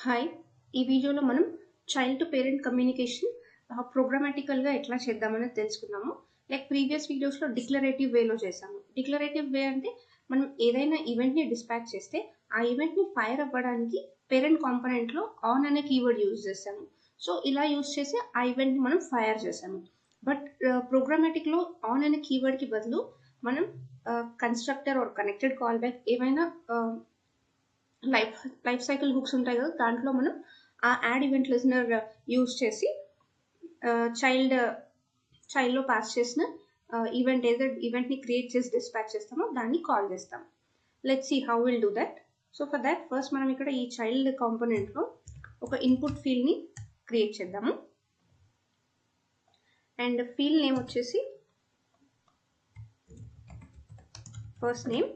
Hi ఈ వీడియోలో మనం చైల్డ్ టు పేరెంట్ కమ్యూనికేషన్ ప్రోగ్రామాటికల్గా ఎట్లా చేద్దామనేది తెలుసుకున్నాము. లైక్ ప్రీవియస్ వీడియోస్లో డిక్లరేటివ్ వేలో చేసాము. డిక్లరేటివ్ వే అంటే మనం ఏదైనా ఈవెంట్ని డిస్పాచ్ చేస్తే ఆ ఈవెంట్ని ఫైర్ అవ్వడానికి పేరెంట్ కాంపోనెంట్లో ఆన్ అనే కీవర్డ్ యూజ్ చేసాము. సో ఇలా యూజ్ చేసి ఆ ఈవెంట్ని మనం ఫైర్ చేసాము. బట్ ప్రోగ్రామాటిక్లో ఆన్ అనే కీవర్డ్కి బదులు మనం constructor or connected callback ఏమైనా లైఫ్ సైకిల్ హుక్స్ ఉంటాయి కదా, దాంట్లో మనం ఆ యాడ్ ఈవెంట్ లిజనర్ యూజ్ చేసి చైల్డ్లో పాస్ చేసిన ఈవెంట్ ఏదో ఈవెంట్ని క్రియేట్ చేసి డిస్పాచ్ చేస్తామో దాన్ని కాల్ చేస్తాం. Let's see how will do that. So for that first మనం ఇక్కడ ఈ చైల్డ్ కాంపోనెంట్లో ఒక ఇన్పుట్ ఫీల్డ్ని క్రియేట్ చేద్దాము. అండ్ ఫీల్డ్ నేమ్ వచ్చేసి first name,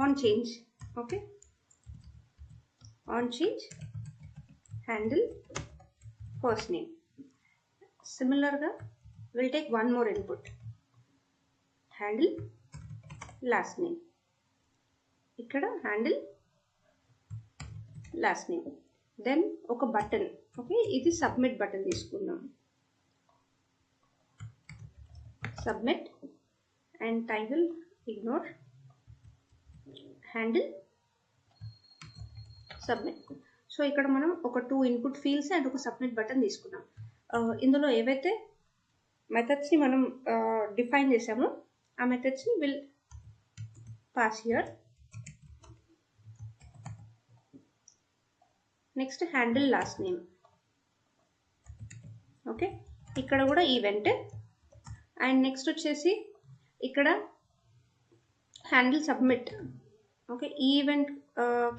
on change, okay, on change, handle, first name. Similarly, we'll take one more input, handle, last name. ikkada handle, last name. Then oka button, okay, ఇది submit button తీసుకుందాం. Submit and title ignore, handle, submit. So ఇక్కడ మనం ఒక 2 input fields and ఒక submit button తీసుకున్నాం. ఇందులో ఏవైతే మెథడ్స్ని మనం డిఫైన్ చేసామో ఆ మెథడ్స్ని will pass here. Next handle last name, okay, ఇక్కడ కూడా ఈవెంట్. అండ్ నెక్స్ట్ వచ్చేసి ఇక్కడ హ్యాండిల్ సబ్మిట్, ఓకే, ఈ ఈవెంట్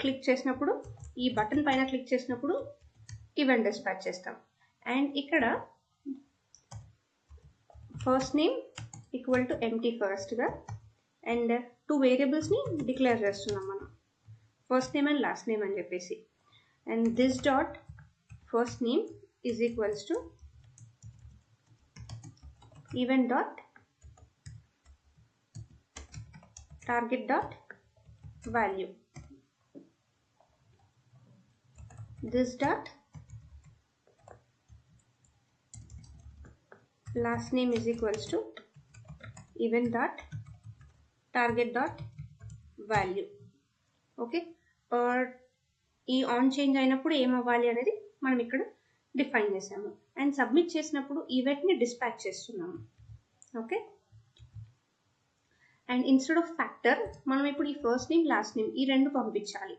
క్లిక్ చేసినప్పుడు ఈ బటన్ పైన క్లిక్ చేసినప్పుడు ఈవెంట్ డిస్పాచ్ చేస్తాం. అండ్ ఇక్కడ first name equal to empty ఫస్ట్గా అండ్ 2 వేరియబుల్స్ని డిక్లేర్ చేస్తున్నాం మనం, first name and last name అని చెప్పేసి. And this dot first name is equals to event dot target dot value. This dot last name is equals to event dot target dot value. Okay, ఈ on change అయినప్పుడు ఏమవ్వాలి అనేది మనం ఇక్కడ define చేసాము. And submit చేసినప్పుడు ఈవెంట్ని dispatch చేస్తున్నాము. Okay, and instead of factor మనం ఇప్పుడు ఈ ఫస్ట్ నేమ్ లాస్ట్ నేమ్ ఈ రెండు పంపించాలి.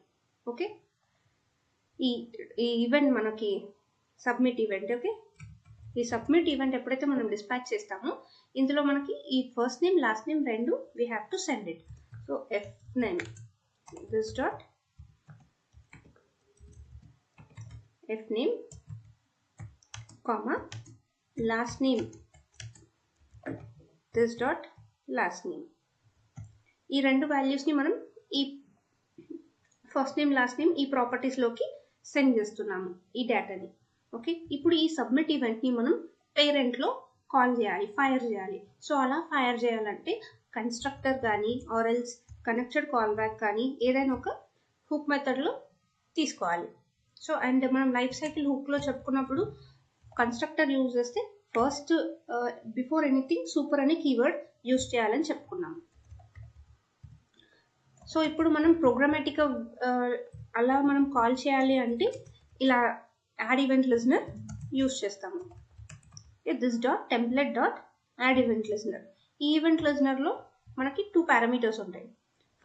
ఓకే, ఈ ఈవెంట్ మనకి సబ్మిట్ ఈవెంట్. ఓకే, ఈ సబ్మిట్ ఈవెంట్ ఎప్పుడైతే మనం డిస్పాచ్ చేస్తామో ఇందులో మనకి ఈ ఫస్ట్ నేమ్ లాస్ట్ నేమ్ రెండు we have to send it. So F name this dot F name comma last name this dot last name. ఈ రెండు వాల్యూస్ని మనం ఈ ఫస్ట్ నేమ్ లాస్ట్ నేమ్ ఈ ప్రాపర్టీస్లోకి సెండ్ చేస్తున్నాము ఈ డేటాని. ఓకే, ఇప్పుడు ఈ సబ్మిట్ ఈవెంట్ని మనం పేరెంట్లో కాల్ చేయాలి, ఫైర్ చేయాలి. సో అలా ఫైర్ చేయాలంటే కన్స్ట్రక్టర్ కానీ or else connected call back కానీ ఏదైనా ఒక హుక్ మెథడ్లో తీసుకోవాలి. సో అండ్ మనం లైఫ్ సైకిల్ హుక్లో చెప్పుకున్నప్పుడు కన్స్ట్రక్టర్ యూజ్ చేస్తే ఫస్ట్ బిఫోర్ ఎనీథింగ్ సూపర్ అనే కీవర్డ్ యూజ్ చేయాలని చెప్పుకున్నాము. సో ఇప్పుడు మనం ప్రోగ్రామాటిక్గా అలా మనం కాల్ చేయాలి అంటే ఇలా యాడ్ ఈవెంట్ లిజనర్ యూజ్ చేస్తాము. This dot template dot add event listener. ఈ ఈవెంట్ లిజనర్లో మనకి 2 పారామీటర్స్ ఉంటాయి.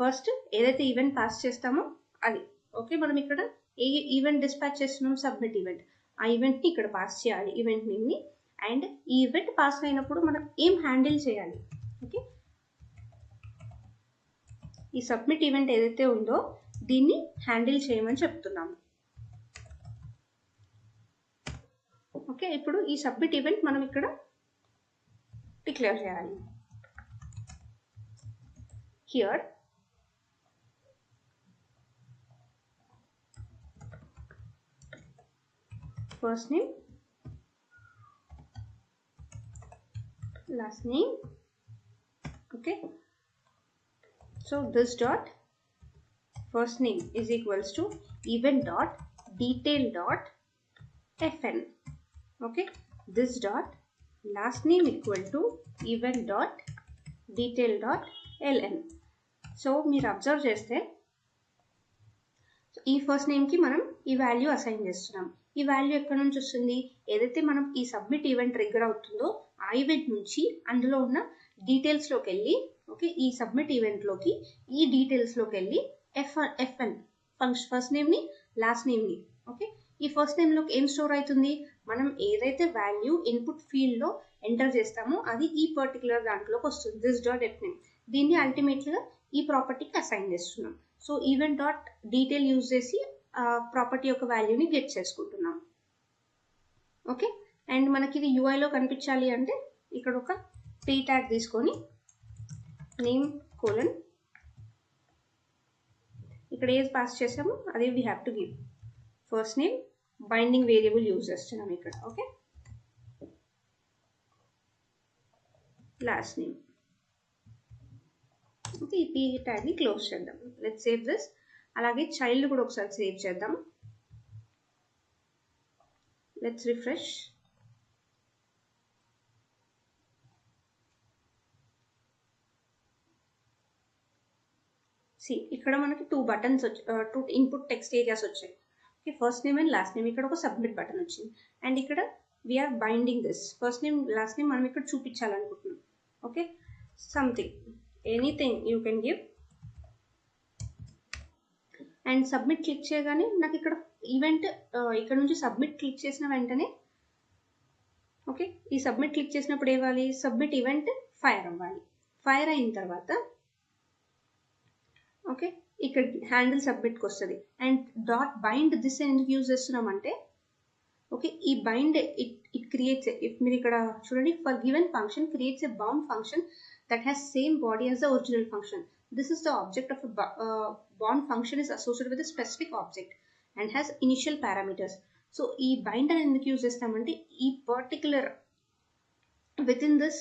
ఫస్ట్ ఏదైతే ఈవెంట్ పాస్ చేస్తామో అది. ఓకే, మనం ఇక్కడ ఏ ఈవెంట్ డిస్పాచ్ చేస్తున్నాం, సబ్మిట్ ఈవెంట్, ఆ ఈవెంట్ని ఇక్కడ పాస్ చేయాలి ఈవెంట్ నేమ్ని. అండ్ ఈ ఈవెంట్ పాస్ అయినప్పుడు మనం ఏం హ్యాండిల్ చేయాలి. ఓకే, ఈ సబ్మిట్ ఈవెంట్ ఏదైతే ఉందో దీన్ని హ్యాండిల్ చేయమని చెప్తున్నాము. ఓకే, ఇప్పుడు ఈ సబ్మిట్ ఈవెంట్ మనం ఇక్కడ డిక్లేర్ చేయాలి. Here first name last name. Okay, So this dot first name is equals to event dot detail dot fn. Okay, this dot last name equal to event dot detail dot ln. So మీరు observe చేస్తే ఈ first నేమ్కి మనం ఈ value assign చేస్తున్నాం. ఈ value ఎక్కడ నుంచి వస్తుంది? ఏదైతే మనం ఈ సబ్మిట్ ఈవెంట్ ట్రిగ్గర్ అవుతుందో ఆ ఈవెంట్ నుంచి అందులో ఉన్న డీటెయిల్స్లోకి వెళ్ళి, ఓకే, ఈ సబ్మిట్ ఈవెంట్లోకి ఈ డీటెయిల్స్లోకి వెళ్ళి ఎఫ్ఎన్ ఫస్ట్ నేమ్ని లాస్ట్ నేమ్ని, ఓకే, ఈ ఫస్ట్ నేమ్లోకి ఏం స్టోర్ అవుతుంది? మనం ఏదైతే వాల్యూ ఇన్పుట్ ఫీల్డ్లో ఎంటర్ చేస్తామో అది ఈ పర్టికులర్ దాంట్లోకి వస్తుంది. దిస్ డాట్ ఎఫ్ నేమ్, దీన్ని అల్టిమేట్గా ఈ ప్రాపర్టీకి అసైన్ చేస్తున్నాం. So event dot detail use చేసి ప్రాపర్టీ యొక్క వాల్యూని గెట్ చేసుకుంటున్నాం. ఓకే, అండ్ మనకి ఇది యూఐలో కనిపించాలి అంటే ఇక్కడ ఒక p ట్యాగ్ తీసుకొని నేమ్ కోలన్ ఇక్కడ ఏది పాస్ చేసామో అదే we have to give. First name binding variable use చేస్తున్నాం ఇక్కడ. Okay, last name. ఓకే, ఈ p ట్యాగ్ని క్లోజ్ చేద్దాం. Let's save this. అలాగే చైల్డ్ కూడా ఒకసారి సేవ్ చేద్దాం. Let's refresh. సి ఇక్కడ మనకి 2 బటన్స్ వచ్చాయి, 2 ఇన్పుట్ టెక్స్ట్ ఏరియాస్ వచ్చాయి. Okay, first name and last name. ఇక్కడ ఒక సబ్మిట్ బటన్ వచ్చింది అండ్ ఇక్కడ we're binding this first name last name మనం ఇక్కడ చూపించాలనుకుంటున్నాం. Okay, something anything you can give and submit click చేయగానే నాకు ఇక్కడ ఈవెంట్ ఇక్కడ నుంచి సబ్మిట్ క్లిక్ చేసిన వెంటనే, ఓకే, ఈ సబ్మిట్ క్లిక్ చేసినప్పుడు ఏవాలి? సబ్మిట్ ఈవెంట్ ఫైర్ అవ్వాలి. ఫైర్ అయిన తర్వాత ఓకే ఇక్కడ హ్యాండిల్ సబ్మిట్కి వస్తుంది. అండ్ డాట్ బైండ్ దిస్ ఎందుకు యూజ్ చేస్తున్నామంటే, ఓకే, ఈ బైండ్ ఇట్ క్రియేట్స్, ఇఫ్ మీరు ఇక్కడ చూడండి, for given function creates a bound function that has same body as the original function. This is the object of a bound function is associated with a specific object and has initial parameters. So ee bind అని ఎందుకు use చేస్తామంటే ఈ particular with in this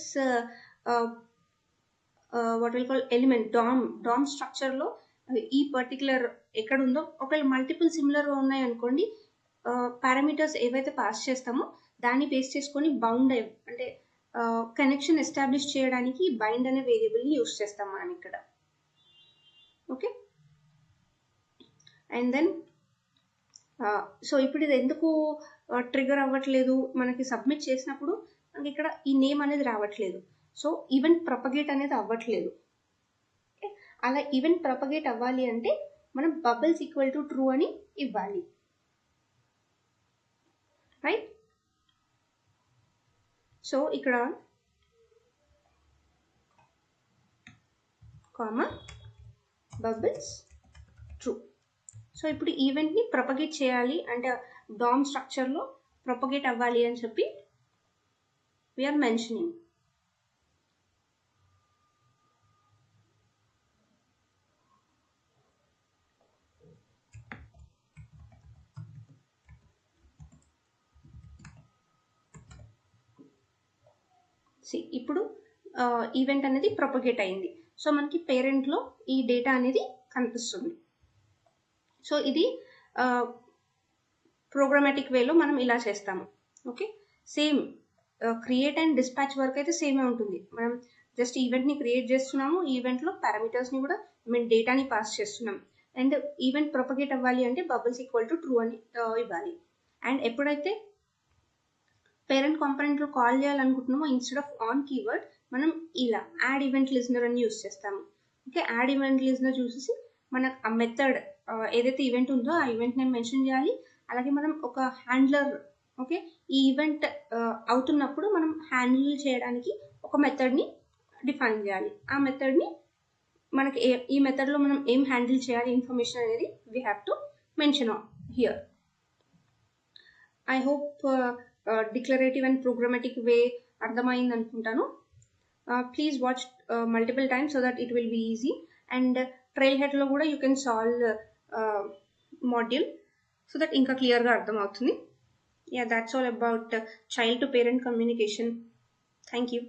what will call element DOM స్ట్రక్చర్లో ఈ particular ఎక్కడ ఉందో, ఒకవేళ multiple సిమిలర్గా ఉన్నాయి అనుకోండి, పారామీటర్స్ ఏవైతే పాస్ చేస్తామో దాన్ని బేస్ చేసుకొని బౌండ్ అంటే కనెక్షన్ ఎస్టాబ్లిష్ చేయడానికి బైండ్ అనే వేరియబుల్ని యూజ్ చేస్తాం మనం ఇక్కడ. ఓకే, అండ్ దెన్ సో ఇప్పుడు ఇది ఎందుకు ట్రిగర్ అవ్వట్లేదు? మనకి సబ్మిట్ చేసినప్పుడు మనకి ఇక్కడ ఈ నేమ్ అనేది రావట్లేదు. సో ఈవెంట్ ప్రొపగేట్ అనేది అవ్వట్లేదు. అలా ఈవెంట్ ప్రొపగేట్ అవ్వాలి అంటే మనం బబుల్స్ ఈక్వల్ టు ట్రూ అని ఇవ్వాలి, రైట్? సో ఇక్కడ కామా బబుల్స్ ట్రూ. సో ఇప్పుడు ఈవెంట్ని ప్రొపగేట్ చేయాలి అంటే DOM స్ట్రక్చర్లో ప్రొపగేట్ అవ్వాలి అని చెప్పి వీఆర్ మెన్షనింగ్. ఇప్పుడు ఈవెంట్ అనేది ప్రొపగేట్ అయింది. సో మనకి పేరెంట్లో ఈ డేటా అనేది కనిపిస్తుంది. సో ఇది ప్రోగ్రామాటిక్ వేలో మనం ఇలా చేస్తాము. Okay, same create and dispatch work అయితే సేమే ఉంటుంది. మనం జస్ట్ ఈవెంట్ని క్రియేట్ చేస్తున్నాము, ఈవెంట్లో పారామీటర్స్ని కూడా డేటాని పాస్ చేస్తున్నాం. అండ్ ఈవెంట్ ప్రొపగేట్ అవ్వాలి అంటే బబుల్స్ ఈక్వల్ టు ట్రూ అని ఇవ్వాలి. అండ్ ఎప్పుడైతే పేరెంట్ కాంపోనెంట్లో కాల్ చేయాలనుకుంటున్నామో ఇన్స్టెడ్ ఆఫ్ ఆన్ కీవర్డ్ మనం ఇలా యాడ్ ఈవెంట్ లిజనర్ అని యూజ్ చేస్తాము. ఓకే, యాడ్ ఈవెంట్ లిజనర్ చూసేసి మనకు ఆ మెథడ్ ఏదైతే ఈవెంట్ ఉందో ఆ ఈవెంట్ నేమ్ మెన్షన్ చేయాలి. అలాగే మనం ఒక హ్యాండ్లర్, ఓకే, ఈ ఈవెంట్ అవుతున్నప్పుడు మనం హ్యాండిల్ చేయడానికి ఒక మెథడ్ని డిఫైన్ చేయాలి. ఆ మెథడ్ని మనకి ఈ మెథడ్లో మనం ఏం హ్యాండిల్ చేయాలి ఇన్ఫర్మేషన్ అనేది we have to mention here. I hope declarative and programmatic way అర్థమైంది అనుకుంటాను. Please watch multiple times so that it will be easy. And ట్రైల్ హెడ్లో కూడా you can solve module so that ఇంకా క్లియర్గా అర్థమవుతుంది. Yeah, that's all about child to parent communication. Thank you.